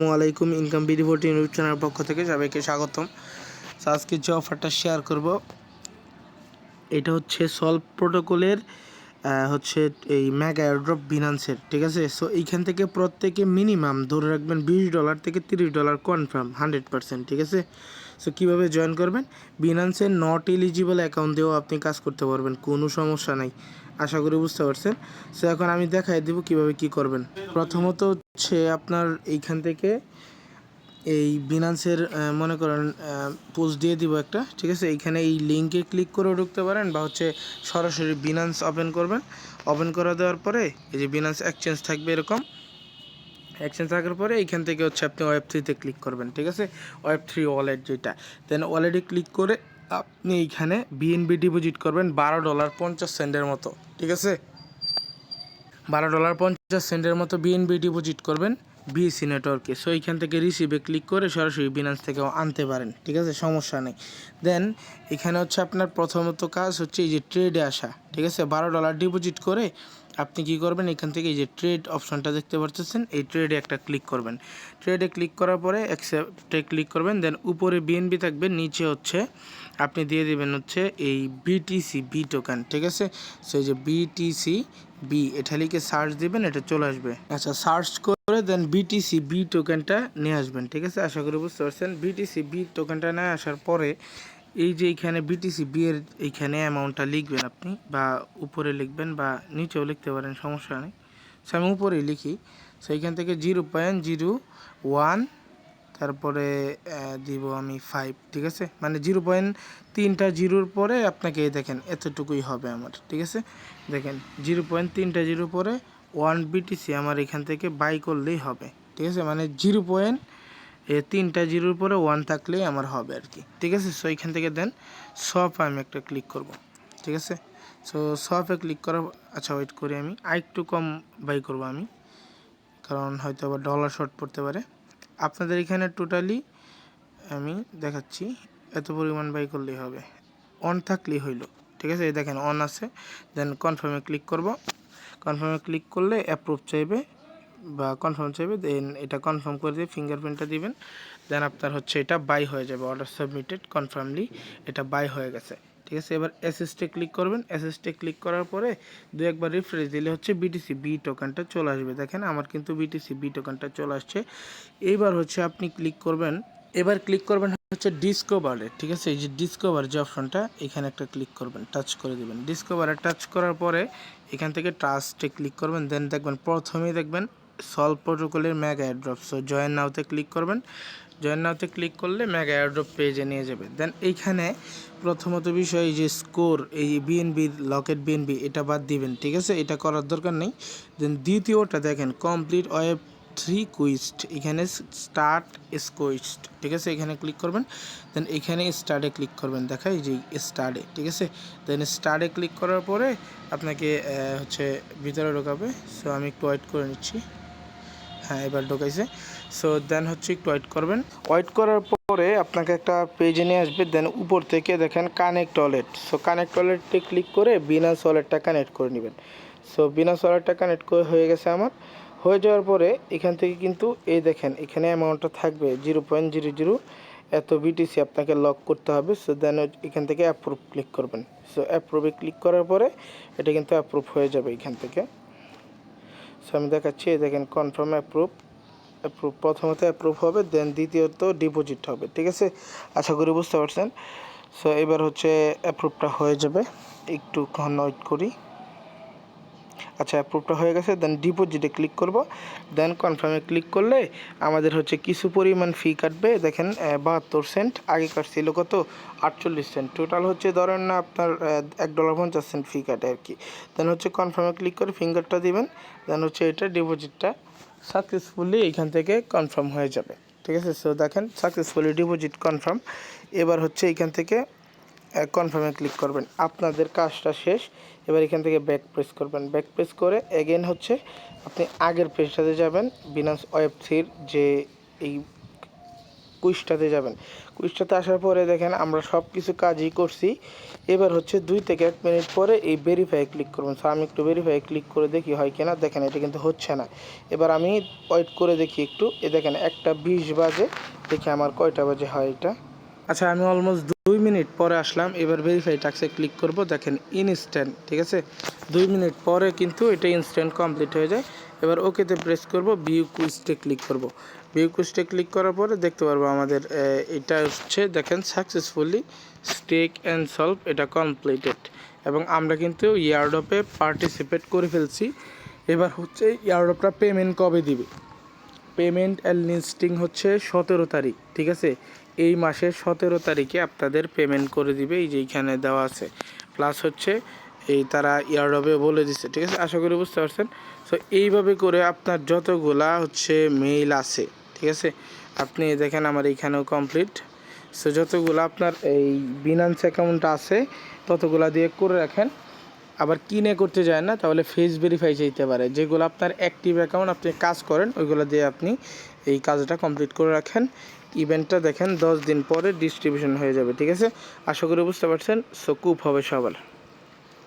আলাইকুম income বিডি40 YouTube চ্যানেলের পক্ষ থেকে সবাইকে স্বাগতম। সো আজকে যে অফারটা শেয়ার করব এটা হচ্ছে সলভ প্রোটোকলের হচ্ছে এই মেগা এয়ারড্রপ বিনান্সের, ঠিক আছে। সো এইখান থেকে প্রত্যেকে মিনিমাম ধরে রাখবেন $20 থেকে $30 কনফার্ম 100%, ঠিক আছে। সো কীভাবে জয়েন করবেন, বিনান্সের নট এলিজিবল অ্যাকাউন্ট দিয়েও আপনি কাজ করতে পারবেন, কোনো সমস্যা নাই। আশা করি বুঝতে পারছেন। সো এখন আমি দেখাই দেবো কীভাবে কী করবেন। প্রথমত হচ্ছে আপনার এইখান থেকে এই বিনান্সের মনে করেন পোস্ট দিয়ে দিব একটা, ঠিক আছে। এইখানে এই লিঙ্কে ক্লিক করেও ঢুকতে পারেন বা হচ্ছে সরাসরি বিনান্স ওপেন করবেন। ওপেন করে দেওয়ার পরে এই যে বিনান্স এক্সচেঞ্জ থাকবে, এরকম এক্সচেঞ্জ থাকার পরে এইখান থেকে হচ্ছে আপনি ওয়েব3তে ক্লিক করবেন, ঠিক আছে। ওয়েব3 ওয়ালেট যেটা, দেন ওয়ালেটে ক্লিক করে আপনি এইখানে বিএনবি ডিপোজিট করবেন $12.50 মতো, ঠিক আছে। $12.50 মতো বিএনবি ডিপোজিট করবেন বিএসসি নেটওয়ার্কে। সো এইখান থেকে রিসিভে ক্লিক করে সরাসরি বিনান্স থেকেও আনতে পারেন, ঠিক আছে, সমস্যা নেই। দেন এখানে হচ্ছে আপনার প্রথমত কাজ হচ্ছে এই যে ট্রেডে আসা, ঠিক আছে। $12 ডিপোজিট করে আপনি কি করবেন, এখান থেকে এই যে ট্রেড অপশনটা দেখতে পাচ্ছেন, এই ট্রেডে একটা ক্লিক করবেন। ট্রেডে ক্লিক করার পরে অ্যাকসেপ্টে ক্লিক করবেন। দেন উপরে বিএনবি থাকবে, নিচে হচ্ছে আপনি দিয়ে দেবেন হচ্ছে এই বিটিসি বি টোকেন, ঠিক আছে। সো এই যে বিটিসি বি, এটা লিখে সার্চ দিবেন, এটা চলে আসবে। আচ্ছা, সার্চ করে দেন বিটিসি বি টোকেনটা নিয়ে আসবেন, ঠিক আছে। আশা করি বুঝতে পারছেন। বিটিসি বি টোকেনটা নিয়ে আসার পরে এই যে এইখানে বিটিসি বি এর এইখানে অ্যামাউন্টটা লিখবেন আপনি, বা উপরে লিখবেন বা নিচেও লিখতে পারেন, সমস্যা নেই। সো আমি উপরেই লিখি। সো এইখান থেকে 0.01 তারপরে দিব আমি 5, ঠিক আছে। মানে 0.3টা জিরোর পরে আপনাকে দেখেন এতটুকুই হবে আমার, ঠিক আছে। দেখেন 0.3টা জিরো পরে 1 বিটিসি আমার এখান থেকে বাই করলেই হবে, ঠিক আছে। মানে 0.3টা জিরোর পরে 1 থাকলেই আমার হবে আর কি, ঠিক আছে। সো এখান থেকে দেন শপে আমি একটা ক্লিক করব, ঠিক আছে। সো শপে ক্লিক করা, আচ্ছা ওয়েট করি, আমি আরেকটু কম বাই করব আমি, কারণ হয়তো আবার ডলার শর্ট পড়তে পারে। আপনাদের এখানে টোটালি আমি দেখাচ্ছি, এত পরিমাণ বাই করলেই হবে, অন থাকলেই হইল, ঠিক আছে। এই দেখেন অন আছে। দেন কনফার্মে ক্লিক করব। কনফার্মে ক্লিক করলে অ্যাপ্রুভ চাইবে বা কনফার্ম চাইবে, দেন এটা কনফার্ম করে দিয়ে ফিঙ্গারপ্রিন্টটা দিবেন। দেন আপনার হচ্ছে এটা বাই হয়ে যাবে, অর্ডার সাবমিটেড কনফার্মলি, এটা বাই হয়ে গেছে, ঠিক আছে। এবার অ্যাসিস্টে ক্লিক করবেন। অ্যাসিস্টে ক্লিক করার পরে দু একবার রিফ্রেশ দিলে হচ্ছে বিটিসি বি টোকেনটা চলে আসবে। দেখেন আমার কিন্তু বিটিসি বি টোকেনটা চলে আসছে। এইবার হচ্ছে আপনি ক্লিক করবেন, এবার ক্লিক করবেন হচ্ছে ডিসকভারে, ঠিক আছে। এই যে ডিসকভার যে অপশনটা, এখানে একটা ক্লিক করবেন, টাচ করে দেবেন। ডিসকভারে টাচ করার পরে এখান থেকে ট্রাস্টে ক্লিক করবেন। দেন দেখবেন প্রথমেই দেখবেন সলভ প্রোটোকলের মেগা এয়ারড্রপ। সো জয়েন নাওতে ক্লিক করবেন। জয়েন নাওতে ক্লিক করলে মেগা এয়ারড্রপ পেজে নিয়ে যাবে। দেন এইখানে প্রথমত বিষয় এই যে স্কোর, এই বিএনবি লকেট বিএনবি, এটা বাদ দিবেন, ঠিক আছে, এটা করার দরকার নেই। দেন দ্বিতীয়টা দেখেন কমপ্লিট ওয়েব3 কুইস্ট, এখানে স্টার্ট স্কোইস্ট, ঠিক আছে, এখানে ক্লিক করবেন। দেন এখানে স্টার্টে ক্লিক করবেন, দেখাই যে স্টার্টে, ঠিক আছে। দেন স্টার্টে ক্লিক করার পরে আপনাকে হচ্ছে ভিতরে ঢোকাবে। সো আমি একটু ওয়েট করে নিচ্ছি। হ্যাঁ, এবার ঢোকাইছে। সো দেন হচ্ছে একটু ওয়েট করবেন। ওয়েট করার পরে আপনাকে একটা পেজে নিয়ে আসবে। দেন উপর থেকে দেখেন কানেক্ট ওয়ালেট। সো কানেক্ট ওয়ালেটে ক্লিক করে বিনান্স ওয়ালেটটা কানেক্ট করে নেবেন। সো বিনান্স ওয়ালেটটা কানেক্ট করে হয়ে গেছে আমার। হয়ে যাওয়ার পরে এখান থেকে কিন্তু এই দেখেন এখানে অ্যামাউন্টটা থাকবে 0.00 এত বিটিসি আপনাকে লক করতে হবে। সো দেন এখান থেকে অ্যাপ্রুভ ক্লিক করবেন। সো অ্যাপ্রুভে ক্লিক করার পরে এটা কিন্তু অ্যাপ্রুভ হয়ে যাবে এখান থেকে। সো আমি দেখাচ্ছি, দেখেন কনফার্ম অ্যাপ্রুভ। প্রথমত অ্যাপ্রুভ হবে, দেন দ্বিতীয়ত ডিপোজিট হবে, ঠিক আছে। আশা করি বুঝতে পারছেন। সো এবার হচ্ছে অ্যাপ্রুভটা হয়ে যাবে, একটুক্ষণ ওয়েট করি। আচ্ছা, অ্যাপ্রুভটা হয়ে গেছে। দেন ডিপোজিটে ক্লিক করব। দেন কনফার্মে ক্লিক করলে আমাদের হচ্ছে কিছু পরিমাণ ফি কাটবে। দেখেন 72 সেন্ট, আগে কাটছিল কত 48 সেন্ট, টোটাল হচ্ছে ধরেন না আপনার $1.50 ফি কাটে আর কি। দেন হচ্ছে কনফার্মে ক্লিক করে ফিঙ্গারটা দিবেন। দেন হচ্ছে এটা ডিপোজিটটা সাকসেসফুলি এখান থেকে কনফার্ম হয়ে যাবে, ঠিক আছে। সো দেখেন সাকসেসফুলি ডিপোজিট কনফার্ম। এবার হচ্ছে এখান থেকে কনফার্মে ক্লিক করবেন, আপনাদের কাজটা শেষ। এবার এখান থেকে ব্যাক প্রেস করবেন। ব্যাক প্রেস করে এগেন হচ্ছে আপনি আগের পেজটাতে যাবেন, বিনান্স ওয়েব3 যে এই কুইজটাতে যাবেন। কুইজটাতে আসার পরে দেখেন আমরা সব কিছু কাজই করছি। এবার হচ্ছে 2 থেকে 1 মিনিট পরে এই ভেরিফাই ক্লিক করবেন। সো আমি একটু ভেরিফাই ক্লিক করে দেখি হয় কিনা। দেখেন এটা কিন্তু হচ্ছে না। এবার আমি ওয়েট করে দেখি একটু। দেখেন 1:20 বাজে, দেখি আমার কয়টা বাজে হয় এটা। আচ্ছা, আমি অলমোস্ট 2 মিনিট পরে আসলাম। এবার ভেরিফাই টাস্কে ক্লিক করব। দেখেন ইনস্ট্যান্ট, ঠিক আছে, 2 মিনিট পরে কিন্তু এটা ইনস্ট্যান্ট কমপ্লিট হয়ে যায়। এবার ওকেতে প্রেস করব, ভিউ কুইজটে ক্লিক করব। ভিউ কুইজটে ক্লিক করার পরে দেখতে পারবো আমাদের এটা হচ্ছে দেখেন সাকসেসফুলি স্টেক অ্যান্ড সলভ এটা কমপ্লিটেড, এবং আমরা কিন্তু ইয়ারড্রপে পার্টিসিপেট করে ফেলছি। এবার হচ্ছে ইয়ারড্রপটা পেমেন্ট কবে দিবে। পেমেন্ট অ্যান্ড লিস্টিং হচ্ছে 17 তারিখ, ঠিক আছে, এই মাসের 17 তারিখে আপনাদের পেমেন্ট করে দিবে, এই যে এইখানে দেওয়া আছে। প্লাস হচ্ছে এই তারা ইয়ারড্রপে বলে দিচ্ছে, ঠিক আছে, আশা করি বুঝতে পারছেন। সো এইভাবে করে আপনার যতগুলা হচ্ছে মেইল আছে, ঠিক আছে, আপনি দেখেন আমার এইখানেও কমপ্লিট। সো যতগুলো আপনার এই বিনান্স অ্যাকাউন্ট আছে ততগুলা দিয়ে করে রাখেন। আবার কিনে করতে যায় না তাহলে ফেস ভেরিফাই চাইতে পারে। যেগুলো আপনার অ্যাক্টিভ অ্যাকাউন্ট আপনি কাজ করেন ওইগুলো দিয়ে আপনি এই কাজটা কমপ্লিট করে রাখেন। ইভেন্টটা দেখেন 10 দিন পরে ডিস্ট্রিবিউশন হয়ে যাবে, ঠিক আছে, আশা করি বুঝতে পারছেন। সো কুপ হবে সবার।